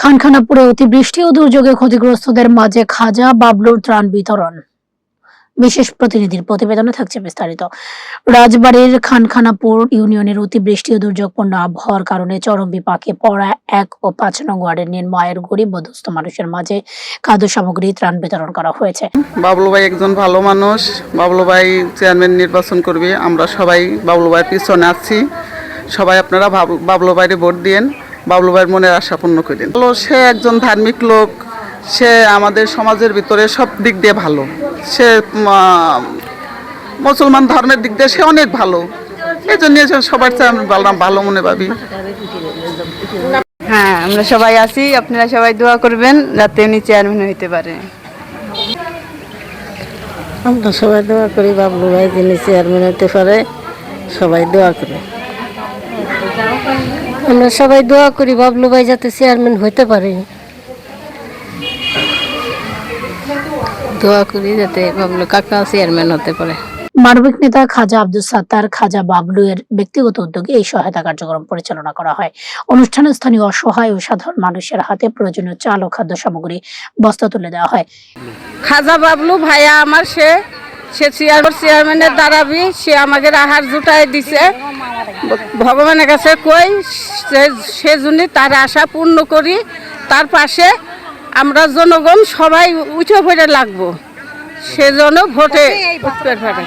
খানখানাপুরে অতিবৃষ্টি ও দুর্যোগে ক্ষতিগ্রস্তদের মাঝে খাজা বাবলুর ত্রাণ বিতরণ। বিশেষ প্রতিনিধির প্রতিবেদনে থাকছে বিস্তারিত। রাজবাড়ীর খানখানাপুর ইউনিয়নের অতিবৃষ্টি ও দুর্যোগপূর্ণ আবহাওয়ার কারণে চরম বিপাকে পড়া ১ ও ৫ নং ওয়ার্ডের নির্মায়ের গরিব ও দুস্থ মানুষের মাঝে খাদ্য সামগ্রী ত্রাণ বিতরণ করা হয়েছে। বাবলু ভাই একজন ভালো মানুষ। বাবলু ভাই চেয়ারম্যান নির্বাচন করবে, আমরা সবাই বাবলু ভাইয়ের পিছনে আছি। সবাই আপনারা বাবলু ভাইরে ভোট দিয়েন, বাবলু ভাইয়ের মনের আশা পূর্ণ করেন। সে একজন ধার্মিক লোক, সে আমাদের সমাজের ভিতরে সব দিক দিয়ে ভালো। সে মুসলমান ধর্মের দিক দিয়ে সে অনেক ভালো। এই জন্য সবার চেয়ে আমি ভালো মনে ভাবি। হ্যাঁ, আমরা সবাই আছি, আপনারা সবাই দোয়া করবেন যাতে উনি চেয়ারম্যান হইতে পারে। আমরা সবাই দোয়া করি বাবলু ভাই যিনি চেয়ারম্যান হতে পারে, সবাই দোয়া করি। আমরা সবাই দোয়া করি বাবলু ভাই যাতে চেয়ারম্যান হতে পারে, দোয়া করি যাতে বাবলু কাকা চেয়ারম্যান হতে পারে। মানবিক নেতা খাজা আব্দুস সাত্তার খাজা বাবলু এর ব্যক্তিগত উদ্যোগে এই সহায়তা কার্যক্রম পরিচালনা করা হয়। অনুষ্ঠানে স্থানীয় অসহায় ও সাধারণ মানুষের হাতে প্রয়োজনীয় চাল ও খাদ্য সামগ্রী বস্তা তুলে দেওয়া হয়। খাজা বাবলু ভাইয়া আমার সে চেয়ারম্যানের দাঁড়াবি, সে আমাকে আহার জুটাই দিছে। ভগবানের কাছে কই সে জন্য তার আশা পূর্ণ করি। তার পাশে আমরা জনগণ সবাই উঠে পড়ে লাগবো, সেজন্য ভোটে উঠতে পারে।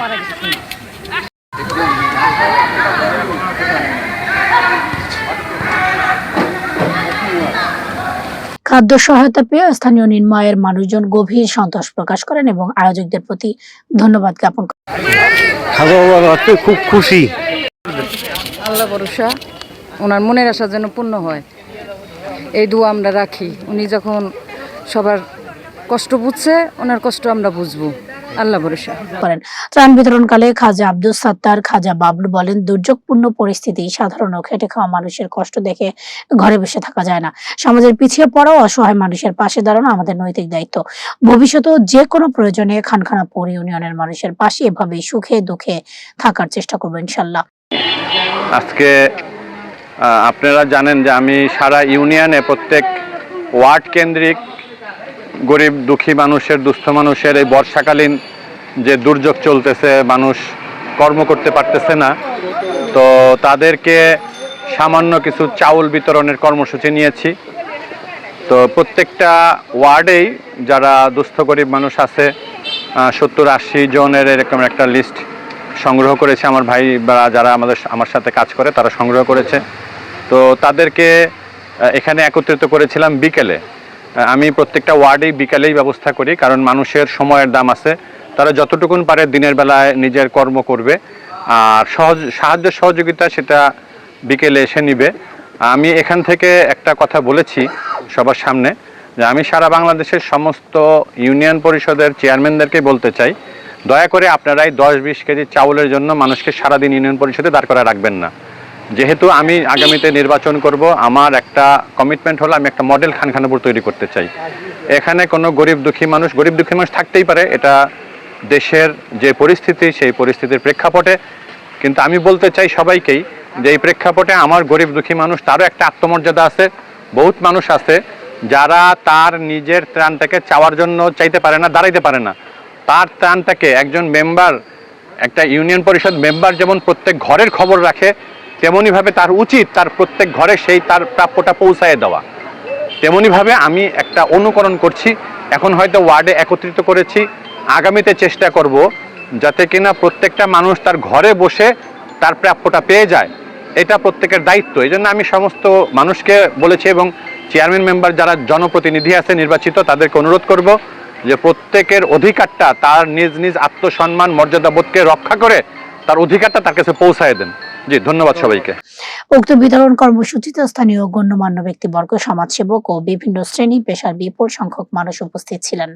খাদ্য সহায়তা পেয়ে স্থানীয় নির্মায়ের মানুষজন গভীর সন্তোষ প্রকাশ করেন এবং আয়োজকদের প্রতি ধন্যবাদ জ্ঞাপন করেন। খুব খুশি। আল্লাহ ভরসা, ওনার মনের আশা যেন পূর্ণ হয়, এই দোয়া আমরা রাখি। উনি যখন সবার কষ্ট বুঝছে, ওনার কষ্ট আমরা বুঝবো। আল্লাহ ভরসা করেন। ত্রাণ বিতরণকালে খাজা আব্দুস সাত্তার খাজা বাবলু বলেন, দুর্যোগপূর্ণ পরিস্থিতি সাধারণ ও খেটে খাওয়া মানুষের কষ্ট দেখে ঘরে বসে থাকা যায় না। সমাজের পিছিয়ে পড়া অসহায় মানুষের পাশে দাঁড়ানো আমাদের নৈতিক দায়িত্ব। ভবিষ্যতেও যে কোনো প্রয়োজনে খানখানাপুর ইউনিয়নের মানুষের পাশে এভাবেই সুখে দুঃখে থাকার চেষ্টা করবো ইনশাল্লাহ। আজকে আপনারা জানেন যে আমি সারা ইউনিয়নে প্রত্যেক ওয়ার্ড কেন্দ্রিক গরিব দুঃখী মানুষের, দুস্থ মানুষের এই বর্ষাকালীন যে দুর্যোগ চলতেছে, মানুষ কর্ম করতে পারতেছে না, তো তাদেরকে সামান্য কিছু চাউল বিতরণের কর্মসূচি নিয়েছি। তো প্রত্যেকটা ওয়ার্ডেই যারা দুস্থ গরিব মানুষ আছে 70-80 জনের এরকম একটা লিস্ট সংগ্রহ করেছে আমার ভাই বা যারা আমার সাথে কাজ করে তারা সংগ্রহ করেছে। তো তাদেরকে এখানে একত্রিত করেছিলাম বিকেলে। আমি প্রত্যেকটা ওয়ার্ডেই বিকালেই ব্যবস্থা করি, কারণ মানুষের সময়ের দাম আছে। তারা যতটুকুন পারে দিনের বেলায় নিজের কর্ম করবে, আর সাহায্য সহযোগিতা সেটা বিকেলে এসে নিবে। আমি এখান থেকে একটা কথা বলেছি সবার সামনে, যে আমি সারা বাংলাদেশের সমস্ত ইউনিয়ন পরিষদের চেয়ারম্যানদেরকে বলতে চাই, দয়া করে আপনারাই 10-20 কেজি চাউলের জন্য মানুষকে সারাদিন ইউনিয়ন পরিষদে দাঁড় করা রাখবেন না। যেহেতু আমি আগামীতে নির্বাচন করব, আমার একটা কমিটমেন্ট হলো আমি একটা মডেল খানখানাপুর তৈরি করতে চাই। এখানে কোনো গরিব দুঃখী মানুষ থাকতেই পারে, এটা দেশের যে পরিস্থিতি সেই পরিস্থিতির প্রেক্ষাপটে। কিন্তু আমি বলতে চাই সবাইকেই যে এই প্রেক্ষাপটে আমার গরিব দুঃখী মানুষ, তারও একটা আত্মমর্যাদা আছে। বহুত মানুষ আছে যারা তার নিজের ত্রাণটাকে চাওয়ার জন্য চাইতে পারে না, দাঁড়াইতে পারে না। তার ত্রাণটাকে একজন মেম্বার, একটা ইউনিয়ন পরিষদ মেম্বার যেমন প্রত্যেক ঘরের খবর রাখে, তেমনিভাবে তার উচিত তার প্রত্যেক ঘরে সেই তার প্রাপ্যটা পৌঁছায় দেওয়া। তেমনিভাবে আমি একটা অনুকরণ করছি। এখন হয়তো ওয়ার্ডে একত্রিত করেছি, আগামীতে চেষ্টা করব যাতে কিনা প্রত্যেকটা মানুষ তার ঘরে বসে তার প্রাপ্যটা পেয়ে যায়। এটা প্রত্যেকের দায়িত্ব। এই জন্য আমি সমস্ত মানুষকে বলেছি এবং চেয়ারম্যান মেম্বার যারা জনপ্রতিনিধি আছে নির্বাচিত, তাদেরকে অনুরোধ করব যে প্রত্যেকের অধিকারটা, তার নিজ নিজ আত্মসম্মান মর্যাদাবোধকে রক্ষা করে তার অধিকারটা তার কাছে পৌঁছায় দেন। জি, ধন্যবাদ সবাইকে। উক্ত বিতরণ কর্মসূচিতে স্থানীয় গণ্যমান্য ব্যক্তিবর্গ, সমাজসেবক ও বিভিন্ন শ্রেণী পেশার বিপুল সংখ্যক মানুষ উপস্থিত ছিলেন।